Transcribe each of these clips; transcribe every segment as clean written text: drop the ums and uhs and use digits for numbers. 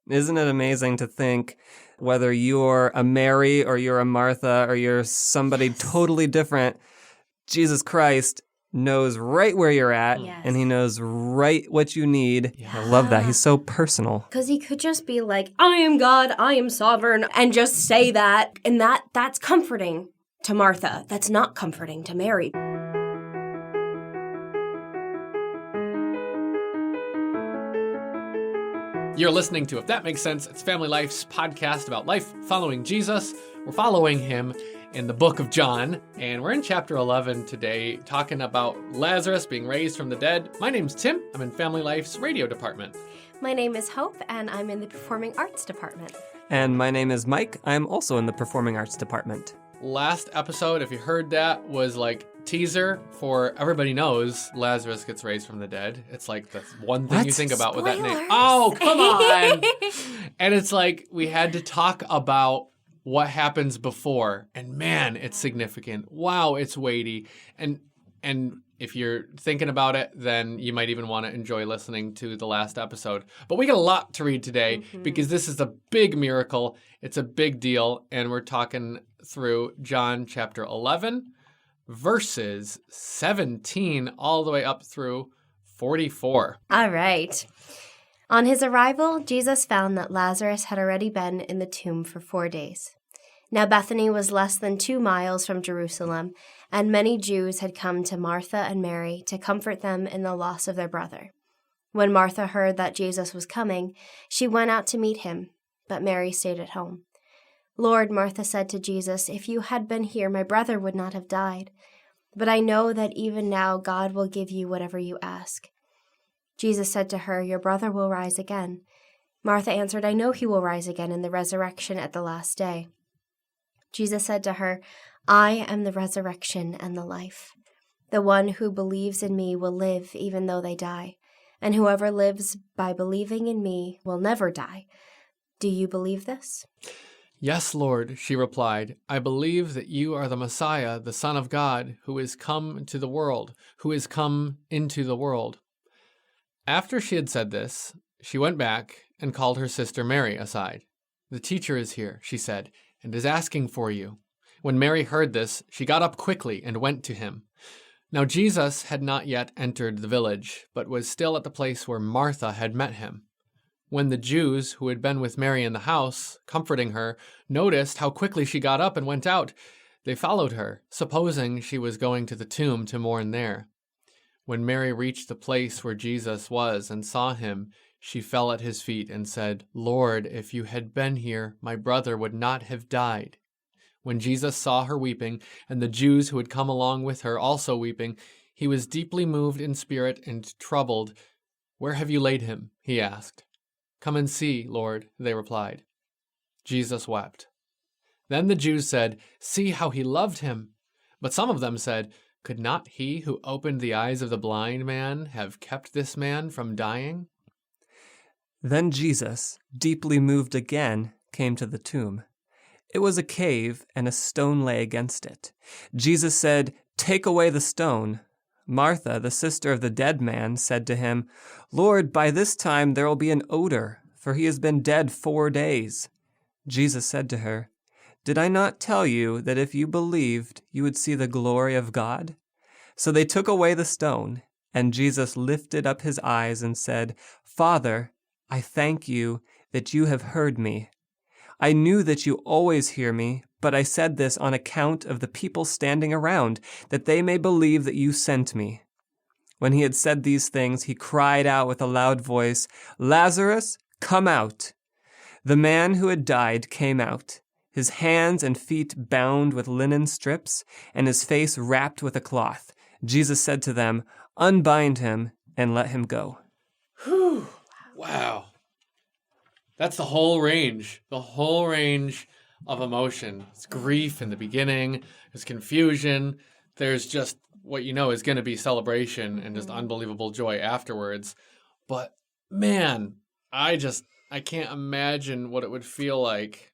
Isn't it amazing to think whether you're a Mary or you're a Martha or you're somebody totally different, Jesus Christ knows right where you're at, and he knows right what you need. Yeah. I love that. He's so personal. Because he could just be like, I am God, I am sovereign, and just say that. And that's comforting to Martha. That's not comforting to Mary. You're listening to If That Makes Sense. It's Family Life's podcast about life following Jesus. We're following him in the book of John, and we're in chapter 11 today, talking about Lazarus being raised from the dead. My name's Tim. I'm in Family Life's radio department. My name is Hope, and I'm in the Performing Arts department. And my name is Mike. I'm also in the Performing Arts department. Last episode, if you heard that, was like teaser for everybody knows Lazarus gets raised from the dead. It's like the one thing you think about with that name. Oh, come on. And it's like we had to talk about what happens before. And man, it's significant. Wow, it's weighty. And if you're thinking about it, then you might even want to enjoy listening to the last episode. But we got a lot to read today because this is a big miracle. It's a big deal. And we're talking through John chapter 11, verses 17 all the way up through 44. All right. On his arrival, Jesus found that Lazarus had already been in the tomb for 4 days. Now Bethany was less than 2 miles from Jerusalem, and many Jews had come to Martha and Mary to comfort them in the loss of their brother. When Martha heard that Jesus was coming, she went out to meet him, but Mary stayed at home. Lord, Martha said to Jesus, if you had been here, my brother would not have died. But I know that even now God will give you whatever you ask. Jesus said to her, your brother will rise again. Martha answered, I know he will rise again in the resurrection at the last day. Jesus said to her, I am the resurrection and the life. The one who believes in me will live even though they die, and whoever lives by believing in me will never die. Do you believe this? Yes, Lord, she replied. I believe that you are the Messiah, the Son of God, who is come into the world. After she had said this, she went back and called her sister Mary aside. The teacher is here, she said, and is asking for you. When Mary heard this, she got up quickly and went to him. Now Jesus had not yet entered the village, but was still at the place where Martha had met him. When the Jews who had been with Mary in the house, comforting her, noticed how quickly she got up and went out, they followed her, supposing she was going to the tomb to mourn there. When Mary reached the place where Jesus was and saw him, she fell at his feet and said, Lord, if you had been here, my brother would not have died. When Jesus saw her weeping, and the Jews who had come along with her also weeping, he was deeply moved in spirit and troubled. Where have you laid him? He asked. Come and see, Lord, they replied. Jesus wept. Then the Jews said, see how he loved him. But some of them said, could not he who opened the eyes of the blind man have kept this man from dying? Then Jesus, deeply moved again, came to the tomb. It was a cave, and a stone lay against it. Jesus said, take away the stone. Martha, the sister of the dead man, said to him, Lord, by this time there will be an odor, for he has been dead 4 days. Jesus said to her, did I not tell you that if you believed, you would see the glory of God? So they took away the stone, and Jesus lifted up his eyes and said, Father, I thank you that you have heard me. I knew that you always hear me, but I said this on account of the people standing around, that they may believe that you sent me. When he had said these things, he cried out with a loud voice, Lazarus, come out. The man who had died came out, his hands and feet bound with linen strips, and his face wrapped with a cloth. Jesus said to them, unbind him and let him go. Whew. Wow. That's the whole range of emotion. It's grief in the beginning, there's confusion, there's just what you know is going to be celebration and just unbelievable joy afterwards. But man, I can't imagine what it would feel like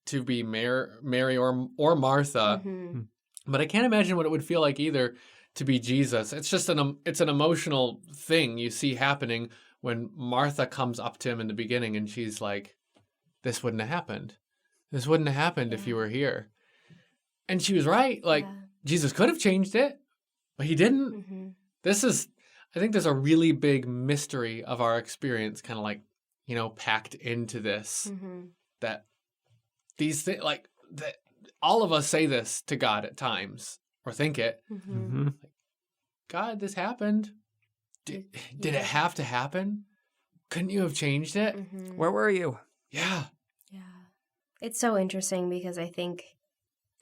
to be Mary or Martha. Mm-hmm. But I can't imagine what it would feel like either to be Jesus. It's just it's an emotional thing you see happening when Martha comes up to him in the beginning and she's like, this wouldn't have happened. This wouldn't have happened if you were here. And she was right. Like, Jesus could have changed it, but he didn't. I think there's a really big mystery of our experience kind of like, packed into this, that these things, like, that all of us say this to God at times or think it. Like, God, this happened. Did it have to happen? Couldn't you have changed it? Where were you? Yeah. It's so interesting because I think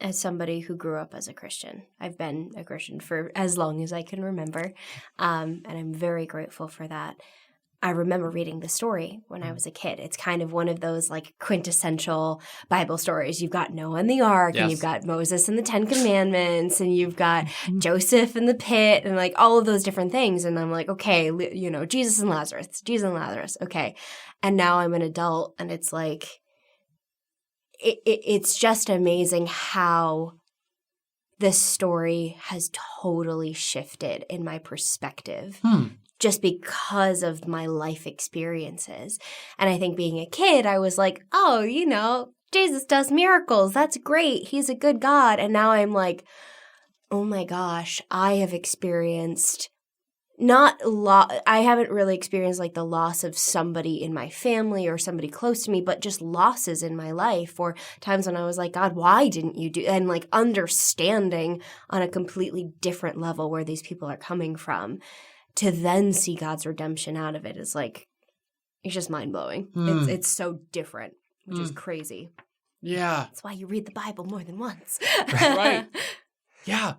as somebody who grew up as a Christian, I've been a Christian for as long as I can remember, and I'm very grateful for that. I remember reading the story when I was a kid. It's kind of one of those like quintessential Bible stories. You've got Noah and the ark, and you've got Moses and the 10 Commandments, and you've got Joseph in the pit, and like all of those different things. And I'm like, okay, Jesus and Lazarus. Okay. And now I'm an adult, and it's like, it's just amazing how this story has totally shifted in my perspective just because of my life experiences. And I think being a kid, I was like, oh, Jesus does miracles. That's great. He's a good God. And now I'm like, oh my gosh, I have experienced I haven't really experienced like the loss of somebody in my family or somebody close to me, but just losses in my life, or times when I was like, God, why didn't you do? And like understanding on a completely different level where these people are coming from, to then see God's redemption out of it is like, it's just mind blowing. It's so different, which is crazy. Yeah. That's why you read the Bible more than once. Right. Yeah.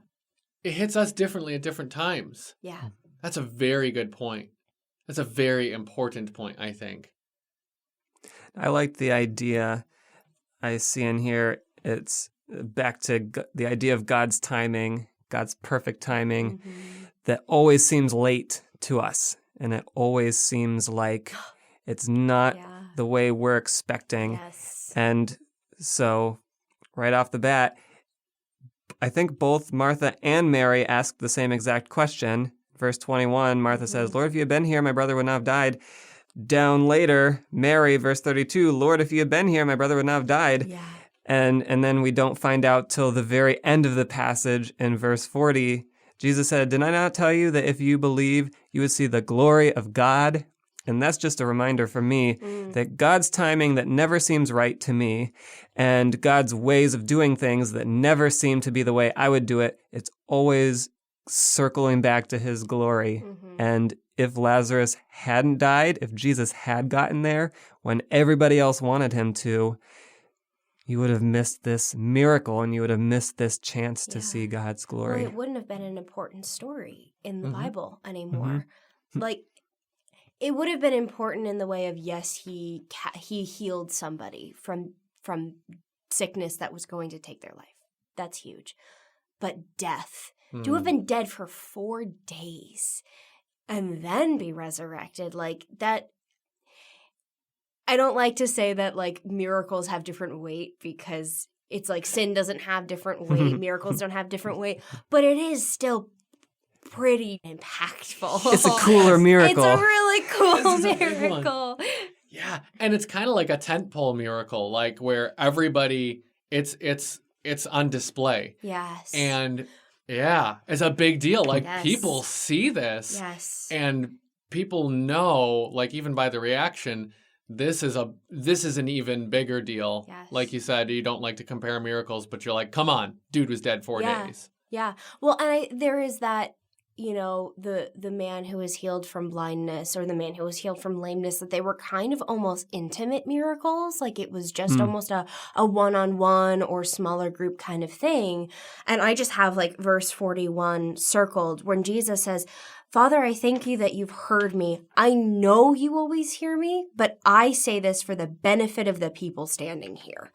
It hits us differently at different times. Yeah. That's a very good point. That's a very important point, I think. I like the idea I see in here. It's back to the idea of God's timing, God's perfect timing, that always seems late to us. And it always seems like it's not the way we're expecting. Yes. And so right off the bat, I think both Martha and Mary asked the same exact question. Verse 21, Martha says, Lord, if you had been here, my brother would not have died. Down later, Mary, verse 32, Lord, if you had been here, my brother would not have died. Yeah. And then we don't find out till the very end of the passage in verse 40. Jesus said, did I not tell you that if you believe, you would see the glory of God? And that's just a reminder for me that God's timing that never seems right to me, and God's ways of doing things that never seem to be the way I would do it, it's always circling back to his glory. And if Lazarus hadn't died, if Jesus had gotten there when everybody else wanted him to, you would have missed this miracle and you would have missed this chance to see God's glory. Well, it wouldn't have been an important story in the Bible anymore. Like, it would have been important in the way of, yes, he healed somebody from sickness that was going to take their life. That's huge. But death, to have been dead for 4 days and then be resurrected, like that. I don't like to say that like miracles have different weight, because it's like sin doesn't have different weight, miracles don't have different weight, but it is still pretty impactful. It's a cooler miracle. It's a really cool miracle. Yeah, and it's kind of like a tentpole miracle, like where everybody it's on display. Yes. And yeah, it's a big deal. Like people see this. Yes. And people know, like even by the reaction, this is an even bigger deal. Yes. Like you said, you don't like to compare miracles, but you're like, come on, dude was dead 4 days. Yeah. Well, and there is that, the man who was healed from blindness, or the man who was healed from lameness, that they were kind of almost intimate miracles. Like it was just almost a one-on-one or smaller group kind of thing. And I just have like verse 41 circled when Jesus says, Father, I thank you that you've heard me. I know you always hear me, but I say this for the benefit of the people standing here.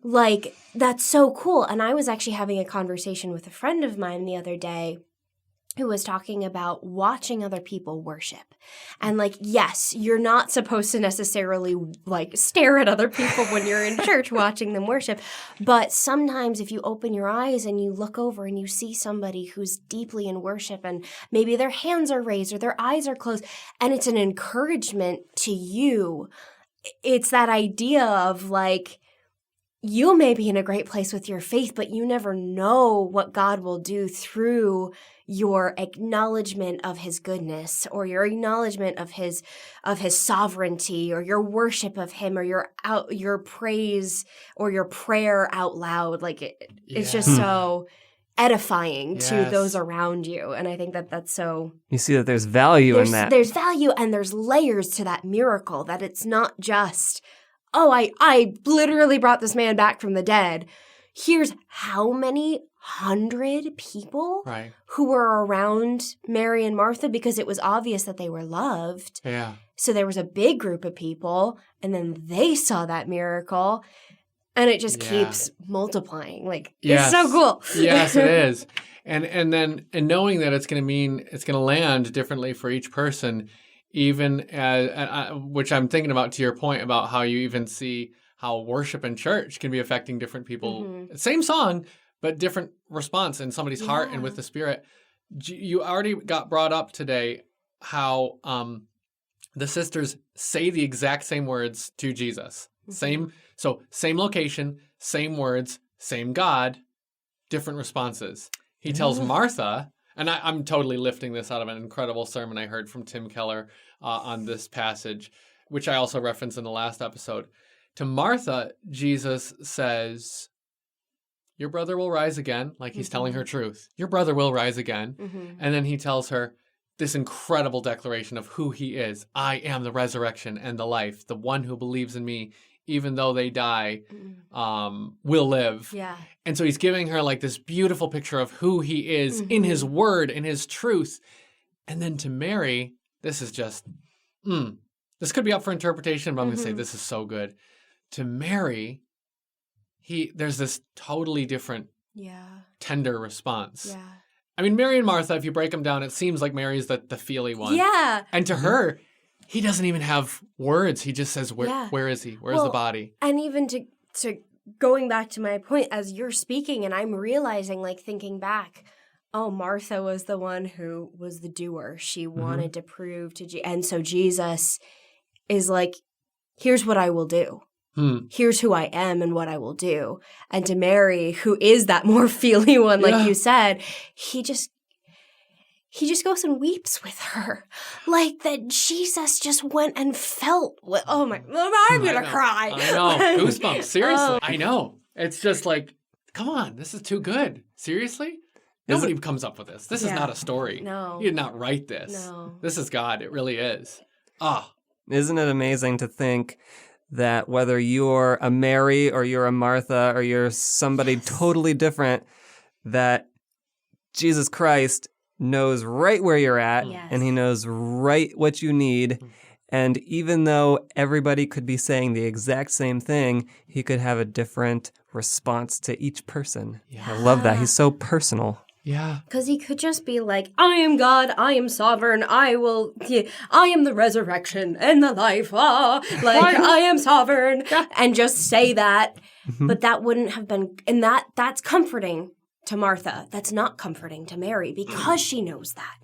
Like, that's so cool. And I was actually having a conversation with a friend of mine the other day who was talking about watching other people worship. And like, yes, you're not supposed to necessarily like stare at other people when you're in church watching them worship. But sometimes if you open your eyes and you look over and you see somebody who's deeply in worship and maybe their hands are raised or their eyes are closed, and it's an encouragement to you, it's that idea of like, you may be in a great place with your faith, but you never know what God will do through your acknowledgement of his goodness, or your acknowledgement of his sovereignty, or your worship of him, or your praise or your prayer out loud. Like it's just so edifying to those around you. And I think that that's so... You see that there's value in that. There's value, and there's layers to that miracle, that it's not just, oh, I literally brought this man back from the dead. Here's how many 100 people who were around Mary and Martha, because it was obvious that they were loved. Yeah. So there was a big group of people, and then they saw that miracle, and it just keeps multiplying. Like, it's so cool. Yes, it is. And then knowing that it's going to land differently for each person, even as, which I'm thinking about to your point about how you even see how worship in church can be affecting different people. Mm-hmm. Same song, but different response in somebody's heart and with the Spirit. You already got brought up today how the sisters say the exact same words to Jesus. Mm-hmm. Same location, same words, same God, different responses. He tells Martha, and I'm totally lifting this out of an incredible sermon I heard from Tim Keller on this passage, which I also referenced in the last episode. To Martha, Jesus says, your brother will rise again, like he's telling her truth. Your brother will rise again. Mm-hmm. And then he tells her this incredible declaration of who he is. I am the resurrection and the life. The one who believes in me, even though they die, will live. Yeah. And so he's giving her like this beautiful picture of who he is in his word, in his truth. And then to Mary, this is just, this could be up for interpretation, but I'm going to say this is so good. To Mary, there's this totally different, tender response. Yeah. I mean, Mary and Martha, if you break them down, it seems like Mary's the feely one. Yeah. And to her, he doesn't even have words. He just says, where is he? Where's the body? And even to going back to my point, as you're speaking, and I'm realizing, like, thinking back, oh, Martha was the one who was the doer. She wanted to prove to and so Jesus is like, here's what I will do. Here's who I am and what I will do. And to Mary, who is that more feely one, like you said, he just goes and weeps with her. Like that Jesus just went and felt, oh my, I'm going to cry. I know. Goosebumps. Seriously. I know. It's just like, come on, this is too good. Seriously? Nobody comes up with this. This is not a story. No. You did not write this. No. This is God. It really is. Isn't it amazing to think that whether you're a Mary or you're a Martha or you're somebody totally different, that Jesus Christ knows right where you're at, and he knows right what you need. And even though everybody could be saying the exact same thing, he could have a different response to each person. Yeah. I love that. He's so personal. Yeah. Because he could just be like, I am God, I am sovereign, I am the resurrection and the life, I am sovereign, and just say that. But that wouldn't have been, and that's comforting to Martha. That's not comforting to Mary, because she knows that.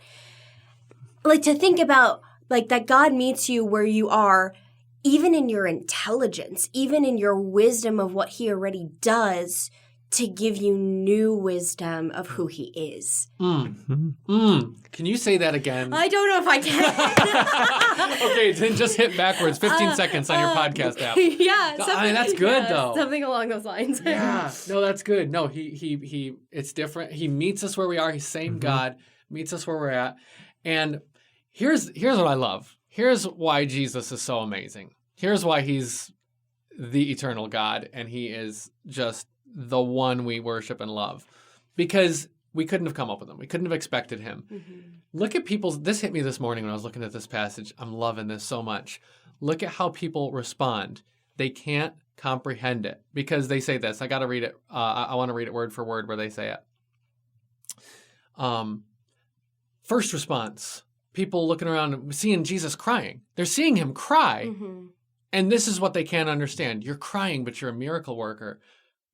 Like, to think about, like, that God meets you where you are, even in your intelligence, even in your wisdom of what he already does, to give you new wisdom of who he is. Can you say that again? I don't know if I can. Okay, then just hit backwards 15 seconds on your podcast app. Yeah. That's good, though. Something along those lines. Yeah. No, that's good. No, he it's different. He meets us where we are. He's same God, meets us where we're at. And here's what I love. Here's why Jesus is so amazing. Here's why he's the eternal God, and he is just the one we worship and love, because we couldn't have come up with him. We couldn't have expected him. Look at this hit me this morning when I was looking at this passage. I'm loving this so much. Look at how people respond. They can't comprehend it because they say this. I got to read it. I want to read it word for word where they say it. First response, people looking around and seeing Jesus crying. They're seeing him cry. And this is what they can't understand. You're crying, but you're a miracle worker.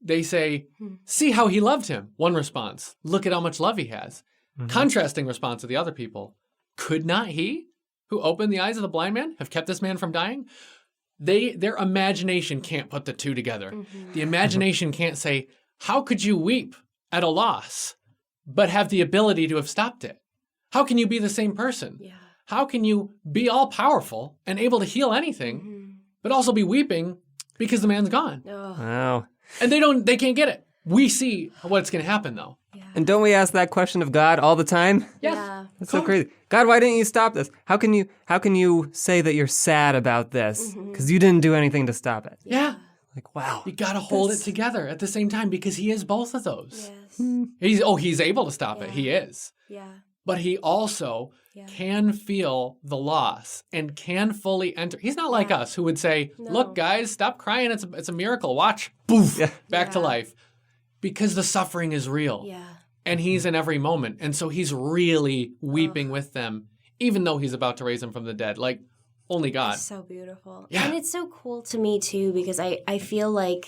They say, see how he loved him. One response, look at how much love he has. Contrasting response of the other people, could not he, who opened the eyes of the blind man, have kept this man from dying? Their imagination can't put the two together. The imagination can't say, how could you weep at a loss, but have the ability to have stopped it? How can you be the same person? Yeah. How can you be all powerful and able to heal anything, but also be weeping because the man's gone? Wow. And they can't get it. We see what's going to happen though. And don't we ask that question of God all the time? Yeah. That's so crazy. God, why didn't you stop this? How can you say that you're sad about this? Because you didn't do anything to stop it. Yeah. Like, wow. You got to hold it together at the same time because he is both of those. Yes. He's able to stop it. He is. Yeah. But he also can feel the loss and can fully enter. He's not like us who would say, look, guys, stop crying. It's a miracle. Watch. Poof. Back to life. Because the suffering is real. Yeah. And he's in every moment. And so he's really weeping with them, even though he's about to raise them from the dead. Like, only God. It's so beautiful. Yeah. And it's so cool to me, too, because I feel like,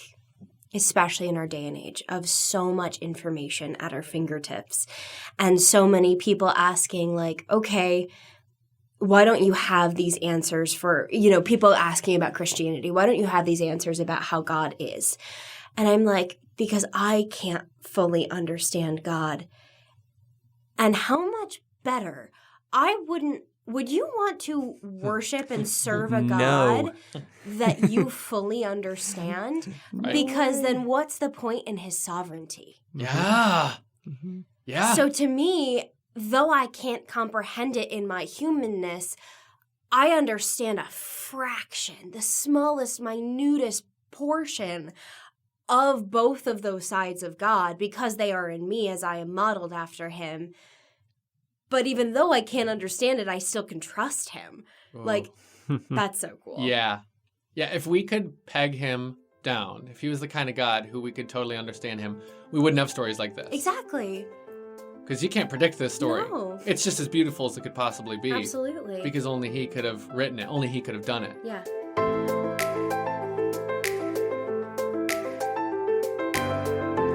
especially in our day and age, of so much information at our fingertips and so many people asking, like, okay, why don't you have these answers for, people asking about Christianity? Why don't you have these answers about how God is? And I'm like, because I can't fully understand God. And how much better would you want to worship and serve a God that you fully understand? Right. Because then what's the point in his sovereignty? Yeah. Yeah. So to me, though I can't comprehend it in my humanness, I understand a fraction, the smallest, minutest portion of both of those sides of God because they are in me as I am modeled after him. But even though I can't understand it, I still can trust him. Like, that's so cool. Yeah. Yeah, if we could peg him down, if he was the kind of God who we could totally understand him, we wouldn't have stories like this. Exactly. Because you can't predict this story. No. It's just as beautiful as it could possibly be. Absolutely. Because only he could have written it. Only he could have done it. Yeah.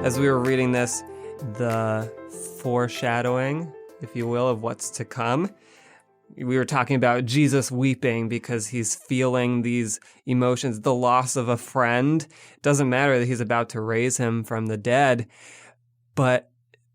As we were reading this, the foreshadowing, if you will, of what's to come, we were talking about Jesus weeping because he's feeling these emotions, the loss of a friend. It doesn't matter that he's about to raise him from the dead, but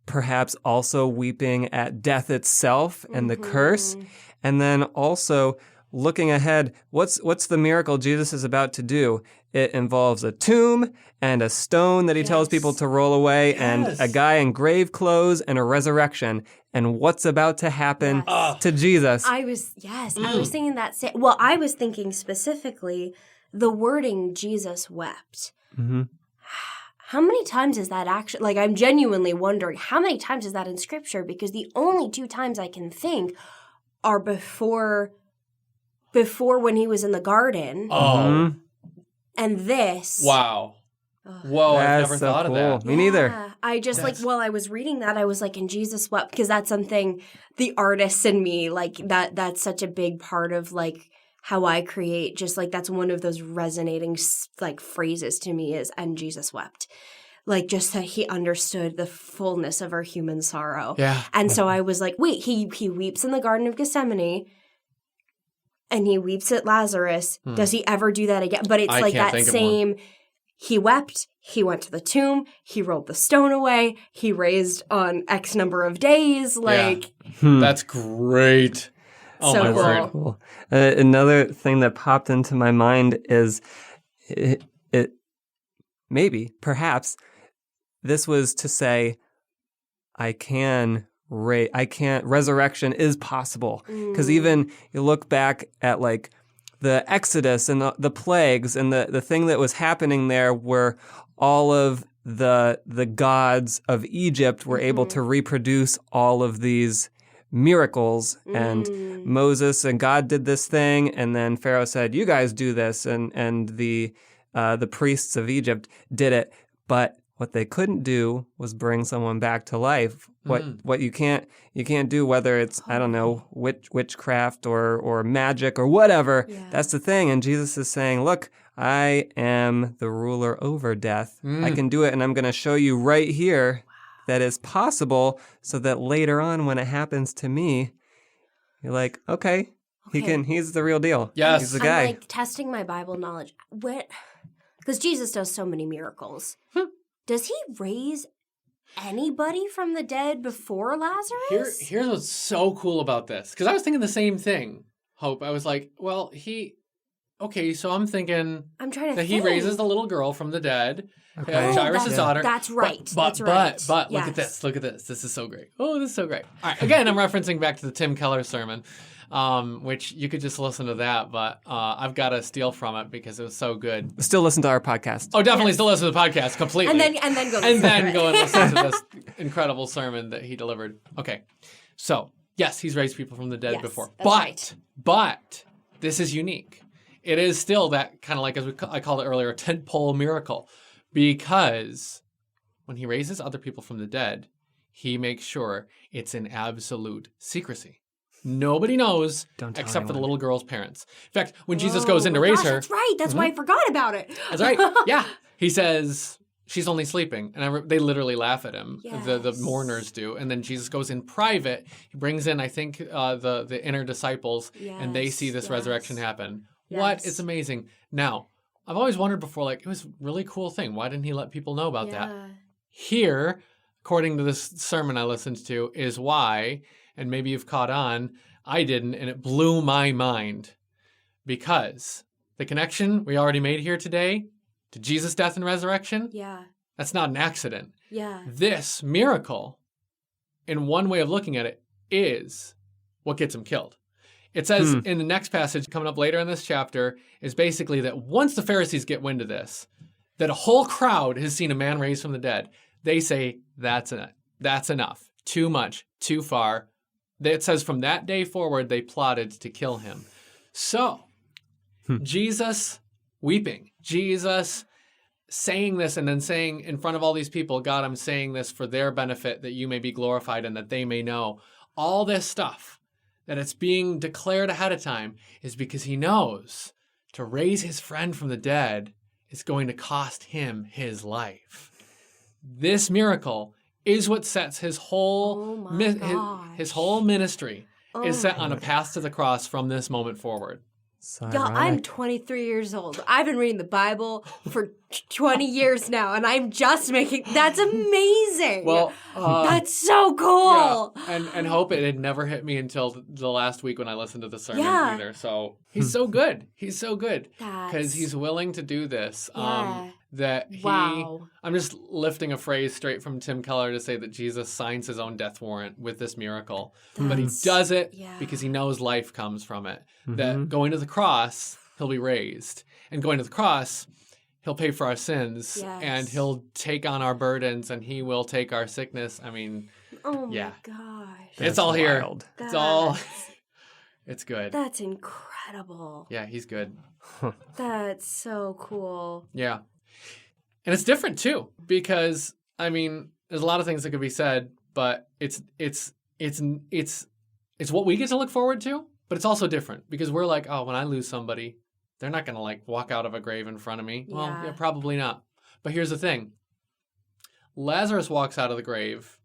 perhaps also weeping at death itself and the curse. And then also looking ahead, what's the miracle Jesus is about to do? It involves a tomb and a stone that he tells people to roll away and a guy in grave clothes and a resurrection. And what's about to happen to Jesus? I was thinking that. I was thinking specifically the wording Jesus wept. How many times is that actually, like, I'm genuinely wondering, how many times is that in Scripture? Because the only two times I can think are before when he was in the garden. And this. Wow. Whoa, I've never thought of that. Me neither. I just while I was reading that, I was like, and Jesus wept, because that's something the artist in me, like that's such a big part of like how I create. Just like that's one of those resonating like phrases to me is, and Jesus wept. Like just that he understood the fullness of our human sorrow. Yeah. And so I was like, wait, he weeps in the Garden of Gethsemane. And he weeps at Lazarus. Does he ever do that again? But it's like that same, he wept, he went to the tomb, he rolled the stone away, he raised on X number of days. Like, That's great. Oh, so my cool. word. Cool. Another thing that popped into my mind is it perhaps this was to say, resurrection is possible. Because even you look back at like the Exodus and the plagues and the thing that was happening there were all of the gods of Egypt were able to reproduce all of these miracles. And Moses and God did this thing, and then Pharaoh said, you guys do this, and the priests of Egypt did it. But What they couldn't do was bring someone back to life. What you can't do, whether it's I don't know witchcraft or magic or whatever. Yeah. That's the thing. And Jesus is saying, look, I am the ruler over death. I can do it, and I'm going to show you right here that it's possible, so that later on when it happens to me, you're like, okay. He's the real deal. Yes. He's the guy. I'm like testing my Bible knowledge. Because Jesus does so many miracles. Does he raise anybody from the dead before Lazarus? Here's what's so cool about this. Because I was thinking the same thing, Hope. I was like, well, so I'm thinking I'm trying to that think. he raises the little girl from the dead. Okay. Jairus' daughter. That's right. But Yes. look at this. Look at this. This is so great. Oh, this is so great. All right. Again, I'm referencing back to the Tim Keller sermon, which you could just listen to that, but I've got to steal from it because it was so good. Still listen to our podcast. Oh, definitely still listen to the podcast completely. And then go go and listen to this incredible sermon that he delivered. Okay. So, yes, he's raised people from the dead Yes, before. that's right. But this is unique. It is still that kind of like, I called it earlier, a tentpole miracle. Because when he raises other people from the dead, he makes sure it's in absolute secrecy. Nobody knows except for the little girl's parents. In fact, when Jesus goes in to raise her... That's right. That's why I forgot about it. That's right. Yeah. He says, she's only sleeping. And they literally laugh at him. Yes. The mourners do. And then Jesus goes in private. He brings in, I think, the inner disciples. And they see this resurrection happen. Yes. What? It's amazing. Now... I've always wondered before, like, it was a really cool thing. Why didn't he let people know about that? Here, according to this sermon I listened to, is why, and maybe you've caught on, I didn't, and it blew my mind. Because the connection we already made here today to Jesus' death and resurrection, that's not an accident. This miracle, in one way of looking at it, is what gets him killed. It says in the next passage coming up later in this chapter is basically that once the Pharisees get wind of this, that a whole crowd has seen a man raised from the dead. They say, that's enough. Too much. Too far. It says from that day forward, they plotted to kill him. So, Jesus weeping. Jesus saying this and then saying in front of all these people, God, I'm saying this for their benefit, that you may be glorified and that they may know. All this stuff. That it's being declared ahead of time is because he knows to raise his friend from the dead is going to cost him his life. This miracle is what sets his whole his whole ministry is set on a path to the cross from this moment forward. Y'all, I'm 23 years old. I've been reading the Bible for 20 years now, and I'm just making... That's amazing. Well, that's so cool. Yeah. And Hope, it had never hit me until the last week when I listened to the sermon either. So he's so good. He's so good. Because he's willing to do this. I'm just lifting a phrase straight from Tim Keller to say that Jesus signs his own death warrant with this miracle. But he does it because he knows life comes from it. That going to the cross, he'll be raised. And going to the cross, he'll pay for our sins. And he'll take on our burdens and he will take our sickness. I mean, oh my gosh. It's all here. It's all... It's good. That's incredible. Yeah, he's good. That's so cool. Yeah. And it's different too, because I mean, there's a lot of things that could be said, but it's what we get to look forward to, but it's also different because we're like, oh, when I lose somebody, they're not going to like walk out of a grave in front of me. Well, yeah, probably not. But here's the thing. Lazarus walks out of the grave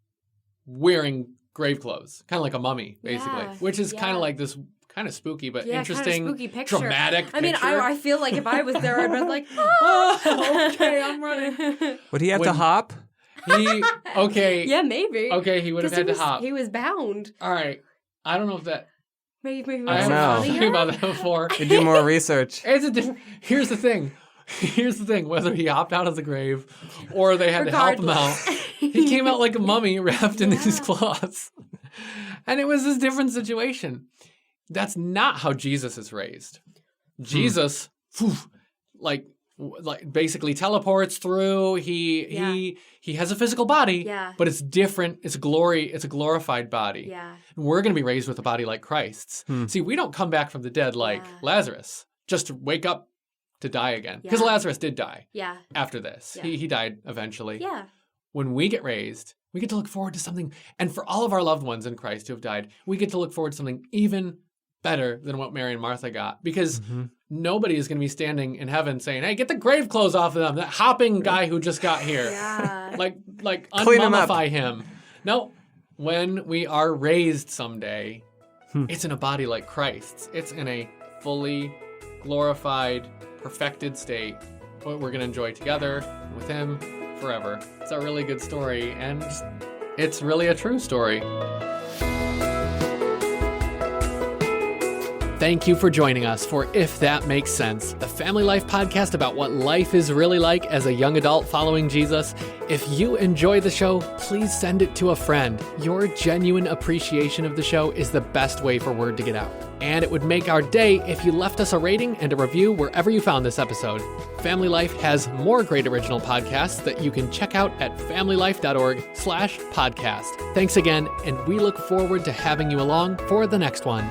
wearing grave clothes, kind of like a mummy, basically, which is kind of like this kind of spooky, but interesting, spooky picture. Dramatic picture. I mean, I feel like if I was there, I'd be like, oh, okay, I'm running. Would he have to hop? Yeah, maybe. Okay, he would have had to hop. He was bound. All right. I don't know if that... Maybe I was thinking about that before. You do more research. Here's the thing. Whether he hopped out of the grave or they had to help him out, he came out like a mummy wrapped in these cloths. And it was this different situation. That's not how Jesus is raised. Jesus, like basically teleports through. He has a physical body, but it's different. It's a glorified body. Yeah. And we're going to be raised with a body like Christ's. See, we don't come back from the dead like Lazarus, just to wake up to die again. Because Yeah. Lazarus did die Yeah. after this. Yeah. He died eventually. Yeah. When we get raised, we get to look forward to something. And for all of our loved ones in Christ who have died, we get to look forward to something even better than what Mary and Martha got. Because nobody is going to be standing in heaven saying, hey, get the grave clothes off of them. That hopping guy who just got here. Yeah. Like Clean him up. unmummify him. No, when we are raised someday, it's in a body like Christ's. It's in a fully glorified, perfected state. What we're going to enjoy together with him forever. It's a really good story, and it's really a true story. Thank you for joining us for If That Makes Sense, the family life podcast about what life is really like as a young adult following Jesus. If you enjoy the show, please send it to a friend. Your genuine appreciation of the show is the best way for word to get out. And it would make our day if you left us a rating and a review wherever you found this episode. Family Life has more great original podcasts that you can check out at familylife.org/podcast. Thanks again, and we look forward to having you along for the next one.